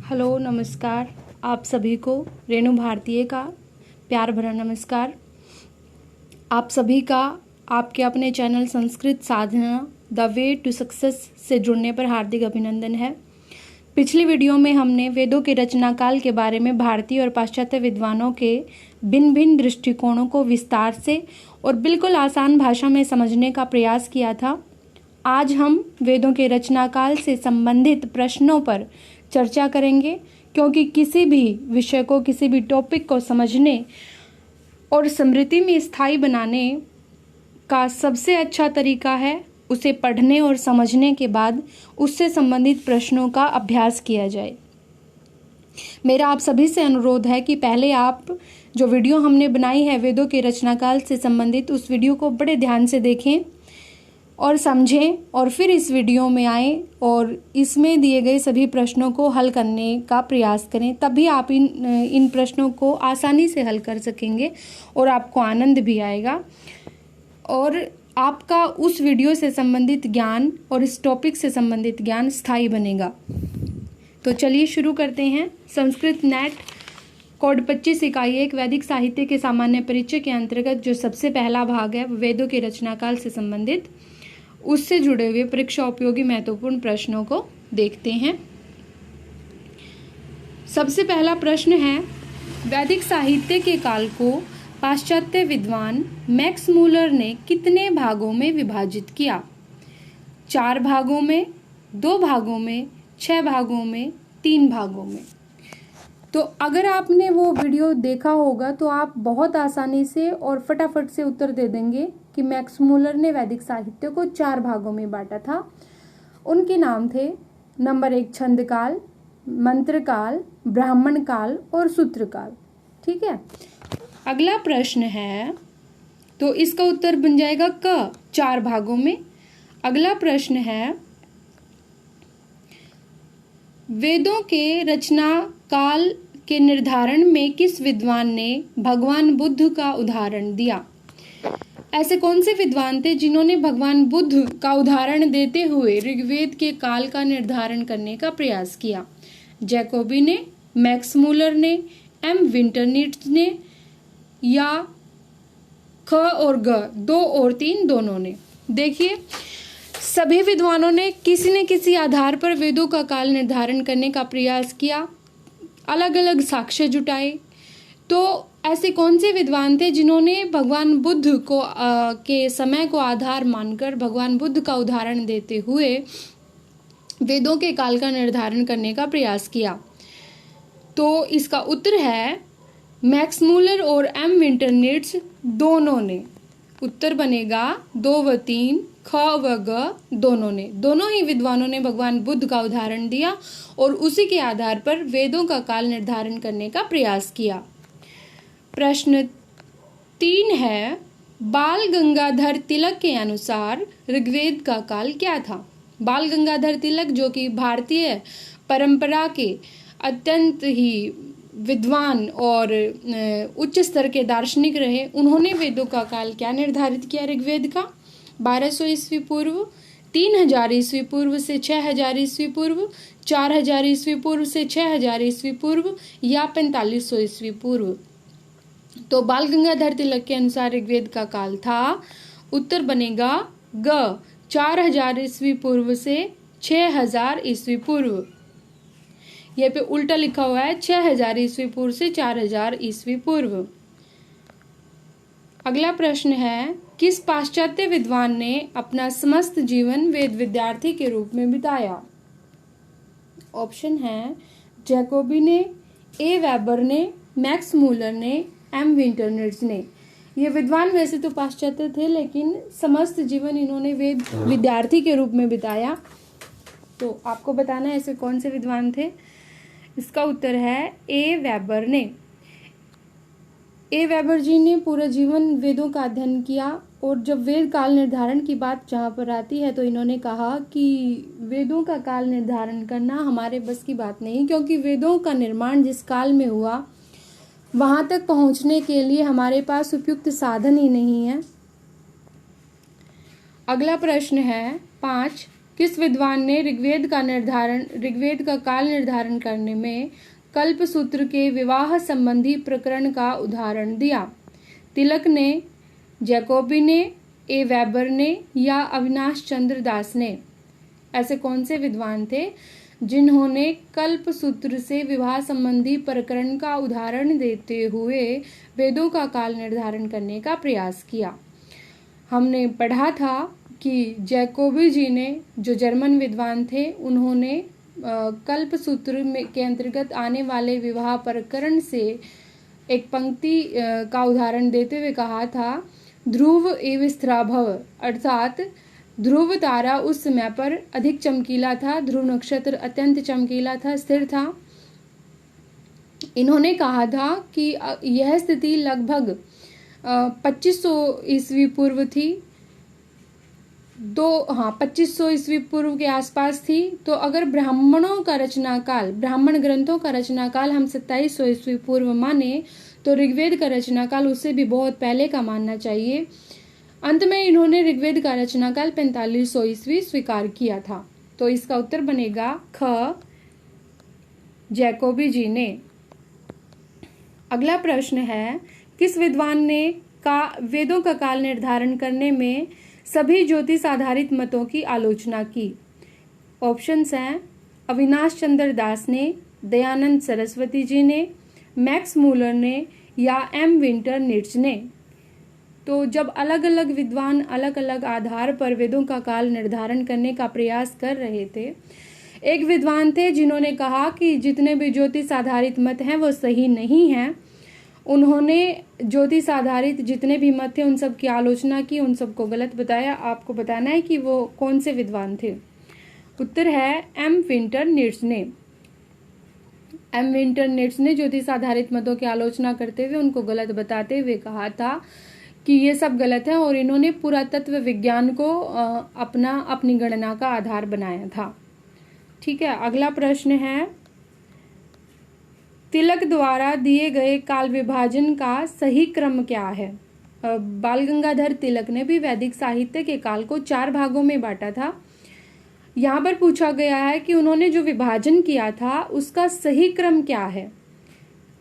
Hello नमस्कार। आप सभी को रेणु भारतीय का प्यार भरा नमस्कार। आप सभी का आपके अपने channel Sanskrit Sadhana the way to success से जुड़ने पर हार्दिक अभिनंदन है। पिछली वीडियो में हमने वेदों के रचनाकाल के बारे में भारतीय और पाश्चात्य विद्वानों के भिन्न भिन्न दृष्टिकोणों को विस्तार से और बिल्कुल आसान भाषा में समझने का प्रयास किया था। आज हम वेदों के रचनाकाल से संबंधित प्रश्नों पर चर्चा करेंगे, क्योंकि किसी भी विषय को, किसी भी टॉपिक को समझने और स्मृति में स्थायी बनाने का सबसे अच्छा तरीका है उसे पढ़ने और समझने के बाद उससे संबंधित प्रश्नों का अभ्यास किया जाए। मेरा आप सभी से अनुरोध है कि पहले आप जो वीडियो हमने बनाई है वेदों के रचनाकाल से संबंधित, उस वीडियो को बड़े ध्यान से देखें और समझें और फिर इस वीडियो में आएँ और इसमें दिए गए सभी प्रश्नों को हल करने का प्रयास करें। तभी आप इन प्रश्नों को आसानी से हल कर सकेंगे और आपको आनंद भी आएगा और आपका उस वीडियो से संबंधित ज्ञान और इस टॉपिक से संबंधित ज्ञान स्थायी बनेगा। तो चलिए शुरू करते हैं। संस्कृत नेट कोड 25 इकाई 1 वैदिक साहित्य के सामान्य परिचय के अंतर्गत जो सबसे पहला भाग है वेदों के रचनाकाल से संबंधित, उससे जुड़े हुए परीक्षा उपयोगी महत्वपूर्ण प्रश्नों को देखते हैं। सबसे पहला प्रश्न है, वैदिक साहित्य के काल को पाश्चात्य विद्वान मैक्स मूलर ने कितने भागों में विभाजित किया? 4 भागों में, 2 भागों में, 6 भागों में, 3 भागों में। तो अगर आपने वो वीडियो देखा होगा तो आप बहुत आसानी से और फटाफट से उत्तर दे देंगे कि मैक्स मूलर ने वैदिक साहित्य को 4 भागों में बांटा था। उनके नाम थे नंबर 1 छंद काल, मंत्र काल, ब्राह्मण काल और सूत्र काल। ठीक है। अगला प्रश्न है, तो इसका उत्तर बन जाएगा क 4 भागों में। अगला प्रश्न है, वेदों के रचना काल के निर्धारण में किस विद्वान ने भगवान बुद्ध का उदाहरण दिया? ऐसे कौन से विद्वान थे जिन्होंने भगवान बुद्ध का उदाहरण देते हुए ऋग्वेद के काल का निर्धारण करने का प्रयास किया? जैकोबी ने, मैक्स मूलर ने, एम विंटरनिट्ज ने या ख और ग 2 और 3 दोनों ने? देखिए, सभी विद्वानों ने किसी न किसी आधार पर वेदों का काल निर्धारण करने का प्रयास किया, अलग अलग साक्ष्य जुटाए। तो ऐसे कौन से विद्वान थे जिन्होंने भगवान बुद्ध को के समय को आधार मानकर भगवान बुद्ध का उदाहरण देते हुए वेदों के काल का निर्धारण करने का प्रयास किया? तो इसका उत्तर है मैक्स मूलर और एम विंटरनिट्ज दोनों ने। उत्तर बनेगा 2 व 3, ख व ग दोनों ने। दोनों ही विद्वानों ने भगवान बुद्ध का उदाहरण दिया और उसी के आधार पर वेदों का काल निर्धारण करने का प्रयास किया। प्रश्न 3 है, बाल गंगाधर तिलक के अनुसार ऋग्वेद का काल क्या था? बाल गंगाधर तिलक, जो कि भारतीय परंपरा के अत्यंत ही विद्वान और उच्च स्तर के दार्शनिक रहे, उन्होंने वेदों का काल क्या निर्धारित किया ऋग्वेद का? 1200 ईस्वी पूर्व, 3000 ईस्वी पूर्व से 6000 ईस्वी पूर्व, 4000 ईस्वी पूर्व से 6000 ईस्वी पूर्व या 4500 ईस्वी पूर्व? तो बाल गंगाधर तिलक के अनुसार ऋग्वेद का काल था, उत्तर बनेगा ग 4000 ईस्वी पूर्व से 6000 ईस्वी पूर्व। यह पे उल्टा लिखा हुआ है, 6000 ईस्वी पूर्व से 4000 ईस्वी पूर्व। अगला प्रश्न है, किस पाश्चात्य विद्वान ने अपना समस्त जीवन वेद विद्यार्थी के रूप में बिताया? ऑप्शन है जैकोबी ने, ए वेबर ने, मैक्स मूलर ने, एम विंटरनिट्ज ने। ये विद्वान वैसे तो पाश्चात्य थे, लेकिन समस्त जीवन इन्होंने वेद विद्यार्थी के रूप में बिताया। तो आपको बताना है ऐसे कौन से विद्वान थे। इसका उत्तर है ए वेबर ने। ए वेबर जी ने पूरा जीवन वेदों का अध्ययन किया और जब वेद काल निर्धारण की बात जहाँ पर आती है तो इन्होंने कहा कि वेदों का काल निर्धारण करना हमारे बस की बात नहीं, क्योंकि वेदों का निर्माण जिस काल में हुआ वहाँ तक पहुँचने के लिए हमारे पास उपयुक्त साधन ही नहीं है। अगला प्रश्न है 5, किस विद्वान ने ऋग्वेद का काल निर्धारण करने में कल्पसूत्र के विवाह संबंधी प्रकरण का उदाहरण दिया? तिलक ने, जैकोबी ने, ए वेबर ने या अविनाश चंद्र दास ने? ऐसे कौन से विद्वान थे जिन्होंने कल्पसूत्र से विवाह संबंधी प्रकरण का उदाहरण देते हुए वेदों का काल निर्धारण करने का प्रयास किया? हमने पढ़ा था कि जैकोबी जी ने, जो जर्मन विद्वान थे, उन्होंने कल्पसूत्र के अंतर्गत आने वाले विवाह प्रकरण से एक पंक्ति का उदाहरण देते हुए कहा था, ध्रुव एव स्थिराभव, अर्थात ध्रुव तारा उस समय पर अधिक चमकीला था, ध्रुव नक्षत्र अत्यंत चमकीला था, स्थिर था। इन्होंने कहा था कि यह स्थिति लगभग 2500 ईस्वी पूर्व थी, 2500 ईस्वी पूर्व के आसपास थी। तो अगर ब्राह्मण ग्रंथों का रचना काल हम 2700 ईस्वी पूर्व माने तो ऋग्वेद का रचना काल उससे भी बहुत पहले का मानना चाहिए। अंत में इन्होंने ऋग्वेद का रचना काल 4500 ईस्वी स्वीकार किया था। तो इसका उत्तर बनेगा ख, जैकोबी जी ने। अगला प्रश्न है, किस विद्वान ने वेदों का काल निर्धारण करने में सभी ज्योतिष आधारित मतों की आलोचना की? ऑप्शंस हैं, अविनाश चंद्र दास ने, दयानंद सरस्वती जी ने, मैक्स मूलर ने या एम विंटर निट्ज ने? तो जब अलग अलग विद्वान अलग अलग आधार पर वेदों का काल निर्धारण करने का प्रयास कर रहे थे, एक विद्वान थे जिन्होंने कहा कि जितने भी ज्योतिष आधारित मत हैं वो सही नहीं हैं। उन्होंने ज्योतिष आधारित जितने भी मत थे उन सब की आलोचना की, उन सबको गलत बताया। आपको बताना है कि वो कौन से विद्वान थे। उत्तर है एम विंटर निट्ज ने। एम विंटर निट्ज ने ज्योतिष आधारित मतों की आलोचना करते हुए उनको गलत बताते हुए कहा था कि ये सब गलत है और इन्होंने पुरातत्व विज्ञान को अपनी गणना का आधार बनाया था। ठीक है, अगला प्रश्न है, तिलक द्वारा दिए गए काल विभाजन का सही क्रम क्या है? बाल गंगाधर तिलक ने भी वैदिक साहित्य के काल को 4 भागों में बांटा था। यहाँ पर पूछा गया है कि उन्होंने जो विभाजन किया था उसका सही क्रम क्या है?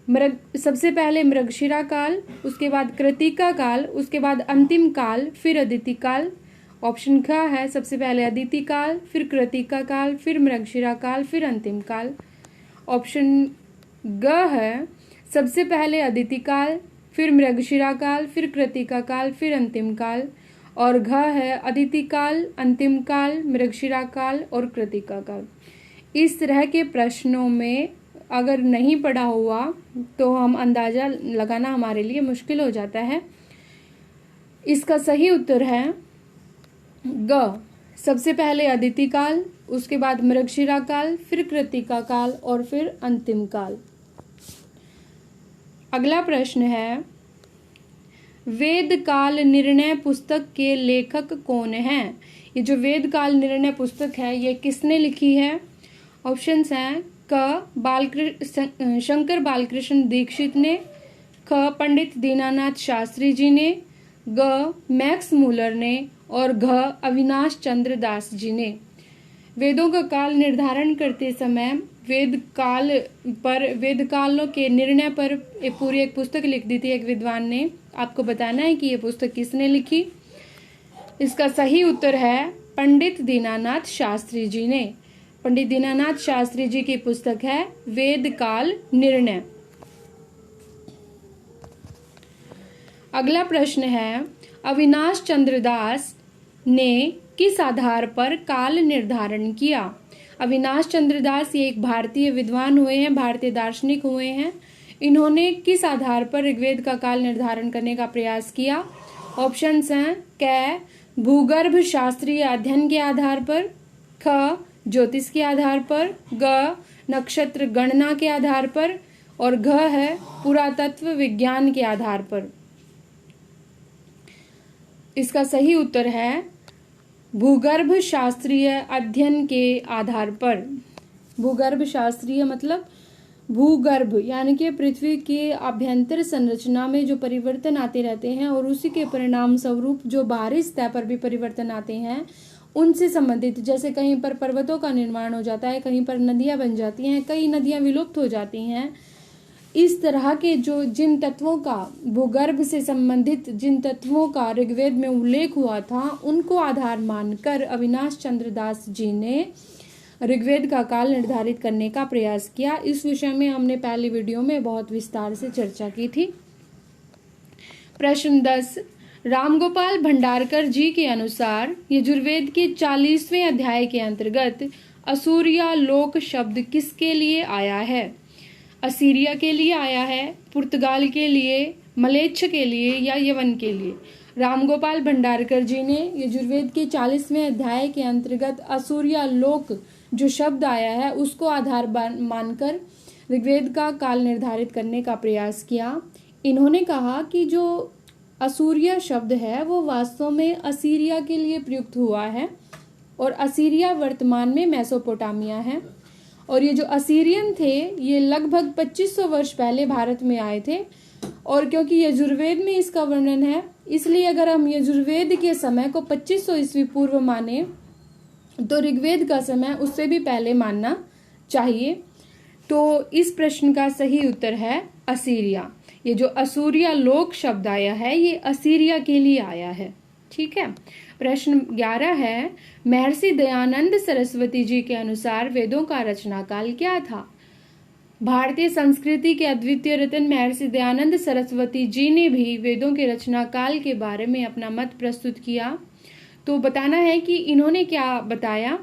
सबसे पहले मृगशिरा काल, उसके बाद कृतिका काल, उसके बाद अंतिम काल, फिर अदिति काल। ऑप्शन ख है, सबसे पहले अदिति काल, फिर कृतिका काल, फिर मृगशिरा काल, फिर अंतिम काल। ऑप्शन ग है, सबसे पहले अदिति काल, फिर मृगशिरा काल, फिर कृतिका काल, फिर अंतिम काल। और घ है, अदिति काल, अंतिम काल, मृगशिरा काल और कृतिका काल। इस तरह के प्रश्नों में अगर नहीं पढ़ा हुआ तो हम अंदाजा लगाना हमारे लिए मुश्किल हो जाता है। इसका सही उत्तर है ग, सबसे पहले अदिति काल, उसके बाद मृगशिरा काल, फिर कृतिका काल और फिर अंतिम काल। अगला प्रश्न है, वेद काल निर्णय पुस्तक के लेखक कौन हैं? ये जो वेद काल निर्णय पुस्तक है ये किसने लिखी है? ऑप्शंस हैं, क शंकर बालकृष्ण दीक्षित ने, ख पंडित दीनानाथ शास्त्री जी ने, ग मैक्स मूलर ने और घ अविनाश चंद्र दास जी ने। वेदों का काल निर्धारण करते समय वेद कालों के निर्णय पर पूरी एक पुस्तक लिख दी थी एक विद्वान ने। आपको बताना है कि ये पुस्तक किसने लिखी। इसका सही उत्तर है पंडित दीनानाथ शास्त्री जी ने। पंडित दीनानाथ शास्त्री जी की पुस्तक है वेद काल निर्णय। अगला प्रश्न है, अविनाश चंद्र दास ने किस आधार पर काल निर्धारण किया? अविनाश चंद्र दास ये एक भारतीय विद्वान हुए हैं, भारतीय दार्शनिक हुए हैं। इन्होंने किस आधार पर ऋग्वेद का काल निर्धारण करने का प्रयास किया? ऑप्शंस हैं, क भूगर्भ शास्त्रीय अध्ययन के आधार पर, ख ज्योतिष के आधार पर, ग नक्षत्र गणना के आधार पर और घ है पुरातत्व विज्ञान के आधार पर। इसका सही उत्तर है भूगर्भ शास्त्रीय अध्ययन के आधार पर। भूगर्भ शास्त्रीय मतलब भूगर्भ यानी कि पृथ्वी के आभ्यंतर संरचना में जो परिवर्तन आते रहते हैं और उसी के परिणाम स्वरूप जो बाहरी सतह पर भी परिवर्तन आते हैं उनसे संबंधित, जैसे कहीं पर पर्वतों का निर्माण हो जाता है, कहीं पर नदियां बन जाती हैं, कई नदियां विलुप्त हो जाती हैं, इस तरह के जो जिन तत्वों का भूगर्भ से संबंधित जिन तत्वों का ऋग्वेद में उल्लेख हुआ था, उनको आधार मानकर अविनाश चंद्र दास जी ने ऋग्वेद का काल निर्धारित करने का प्रयास किया। इस विषय में हमने पहली वीडियो में बहुत विस्तार से चर्चा की थी। प्रश्न 10, रामगोपाल भंडारकर जी के अनुसार यजुर्वेद के 40वें अध्याय के अंतर्गत असूर्या लोक शब्द किसके लिए आया है? असीरिया के लिए आया है, पुर्तगाल के लिए, मलेच्छ के लिए या यवन के लिए? रामगोपाल भंडारकर जी ने यजुर्वेद के 40वें अध्याय के अंतर्गत असूर्या लोक जो शब्द आया है उसको आधार मानकर ऋग्वेद का काल निर्धारित करने का प्रयास किया। इन्होंने कहा कि जो असूर्या शब्द है वो वास्तव में असीरिया के लिए प्रयुक्त हुआ है और असीरिया वर्तमान में मेसोपोटामिया है, और ये जो असीरियन थे ये लगभग 2500 वर्ष पहले भारत में आए थे। और क्योंकि यजुर्वेद में इसका वर्णन है, इसलिए अगर हम यजुर्वेद के समय को 2500 ईस्वी पूर्व माने तो ऋग्वेद का समय उससे भी पहले मानना चाहिए। तो इस प्रश्न का सही उत्तर है असीरिया। ये जो असूर्या लोक शब्द आया है ये असीरिया के लिए आया है। ठीक है। प्रश्न 11 है, महर्षि दयानंद सरस्वती जी के अनुसार वेदों का रचना काल क्या था? भारतीय संस्कृति के अद्वितीय रत्न महर्षि दयानंद सरस्वती जी ने भी वेदों के रचना काल के बारे में अपना मत प्रस्तुत किया। तो बताना है कि इन्होंने क्या बताया।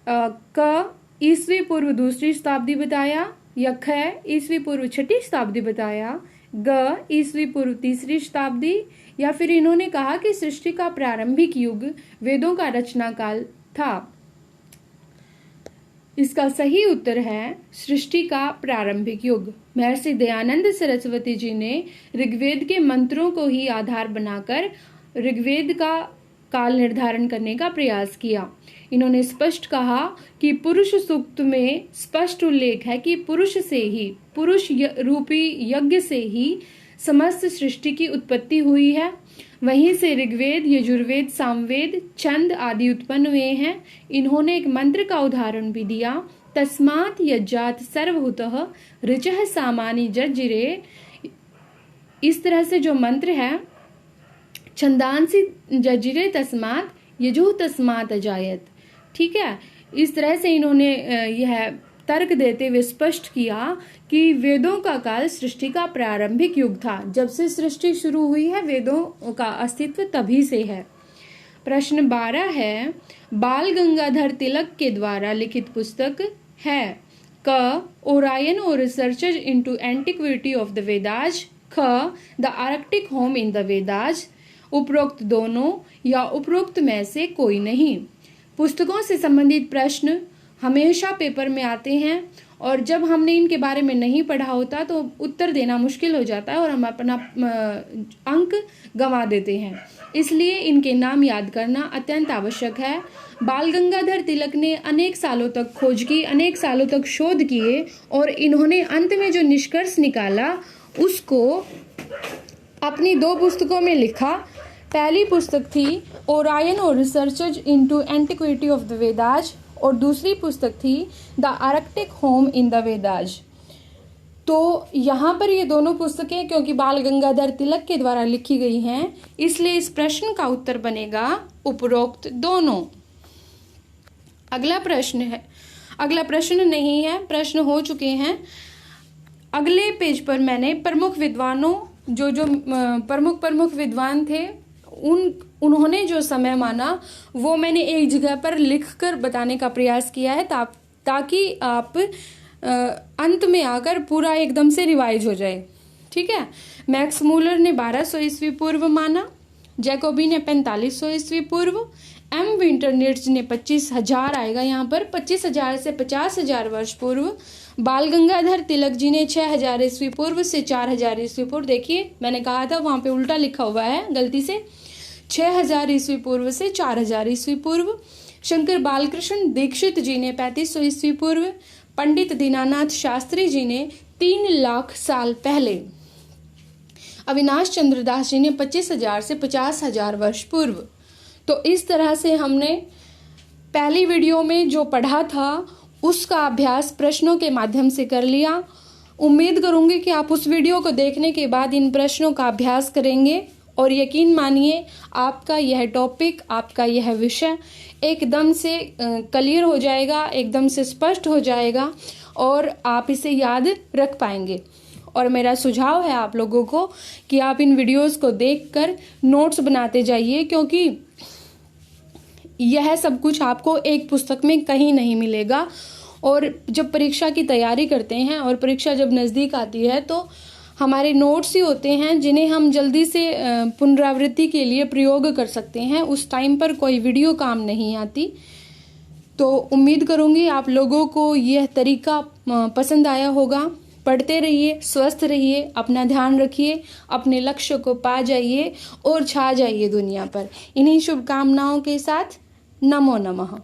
क ईस्वी पूर्व 2री शताब्दी बताया, या ख ईस्वी पूर्व 6ठी शताब्दी बताया, ग ईस्वी पूर्व 3री शताब्दी, या फिर इन्होंने कहा कि सृष्टि का प्रारंभिक युग वेदों का रचना काल था। इसका सही उत्तर है सृष्टि का प्रारंभिक युग। महर्षि दयानंद सरस्वती जी ने ऋग्वेद के मंत्रों को ही आधार बनाकर ऋग्वेद का काल निर्धारण करने का प्रयास किया। इन्होंने स्पष्ट कहा कि पुरुष सूक्त में स्पष्ट उल्लेख है कि पुरुष रूपी यज्ञ से ही समस्त सृष्टि की उत्पत्ति हुई है। वहीं से ऋग्वेद, यजुर्वेद, सामवेद, छंद आदि उत्पन्न हुए हैं। इन्होंने एक मंत्र का उदाहरण भी दिया, तस्मात् यज्जात सर्वभूतः ऋचः सामानि जज्जिरे। इस तरह से जो मंत्र है, छंदांसि जज्जिरे तस्मात् यजुः तस्मात् अजायत। ठीक है। इस तरह से इन्होंने यह तर्क देते हुए स्पष्ट किया कि वेदों का काल सृष्टि का प्रारंभिक युग था। जब से सृष्टि शुरू हुई है वेदों का अस्तित्व तभी से है। प्रश्न 12 है, बाल गंगाधर तिलक के द्वारा लिखित पुस्तक है। क ओरायन और researches into antiquity of the Vedas, ख the arctic home in the Vedas. उपरोक्त दोनों या उपरोक्त में से कोई नहीं। पुस्तकों से संबंधित प्रश्न हमेशा पेपर में आते हैं और जब हमने इनके बारे में नहीं पढ़ा होता तो उत्तर देना मुश्किल हो जाता है और हम अपना अंक गंवा देते हैं। इसलिए इनके नाम याद करना अत्यंत आवश्यक है। बाल गंगाधर तिलक ने अनेक सालों तक खोज की, अनेक सालों तक शोध किए और इन्होंने अंत में जो निष्कर्ष निकाला उसको अपनी 2 पुस्तकों में लिखा। पहली पुस्तक थी ओरायन और researches into antiquity of the Vedas और दूसरी पुस्तक थी the arctic home in the Vedas. तो यहाँ पर ये दोनों पुस्तकें क्योंकि बाल गंगाधर तिलक के द्वारा लिखी गई हैं, इसलिए इस प्रश्न का उत्तर बनेगा उपरोक्त दोनों। अगला प्रश्न नहीं है, प्रश्न हो चुके हैं। अगले पेज पर मैंने प्रमुख विद्वानों जो प्रमुख विद्वान थे उन्होंने जो समय माना वो मैंने एक जगह पर लिखकर बताने का प्रयास किया है ताकि आप अंत में आकर पूरा एकदम से रिवाइज हो जाए। ठीक है। मैक्स मूलर ने 1200 ईस्वी पूर्व माना, जैकोबी ने 4500 ईस्वी पूर्व, एम विंटरनिट्ज ने 25,000 आएगा यहाँ पर, 25,000 से 50,000 वर्ष पूर्व। बाल गंगाधर तिलक जी ने 6,000 ईस्वी पूर्व से 4,000 ईस्वी पूर्व। देखिए मैंने कहा था वहां पे उल्टा लिखा हुआ है गलती से, 6,000 ईस्वी पूर्व से 4,000 ईस्वी पूर्व। शंकर बालकृष्ण दीक्षित जी ने 3500 ईस्वी पूर्व। पंडित दीनानाथ शास्त्री जी ने 3 लाख साल पहले। अविनाश चंद्र दास जी ने 25,000 से 50,000 वर्ष पूर्व। तो इस तरह से हमने पहली वीडियो में जो पढ़ा था उसका अभ्यास प्रश्नों के माध्यम से कर लिया। उम्मीद करूंगी कि आप उस वीडियो को देखने के बाद इन प्रश्नों का अभ्यास करेंगे और यकीन मानिए आपका यह टॉपिक, आपका यह विषय एकदम से क्लियर हो जाएगा, एकदम से स्पष्ट हो जाएगा और आप इसे याद रख पाएंगे। और मेरा सुझाव है आप लोगों को कि आप इन वीडियोस को देखकर नोट्स बनाते जाइए, क्योंकि यह सब कुछ आपको एक पुस्तक में कहीं नहीं मिलेगा। और जब परीक्षा की तैयारी करते हैं और परीक्षा जब नज़दीक आती है तो हमारे नोट्स ही होते हैं जिन्हें हम जल्दी से पुनरावृत्ति के लिए प्रयोग कर सकते हैं। उस टाइम पर कोई वीडियो काम नहीं आती। तो उम्मीद करूंगी आप लोगों को यह तरीका पसंद आया होगा। पढ़ते रहिए, स्वस्थ रहिए, अपना ध्यान रखिए, अपने लक्ष्य को पा जाइए और छा जाइए दुनिया पर। इन्हीं शुभकामनाओं के साथ नमो नमः।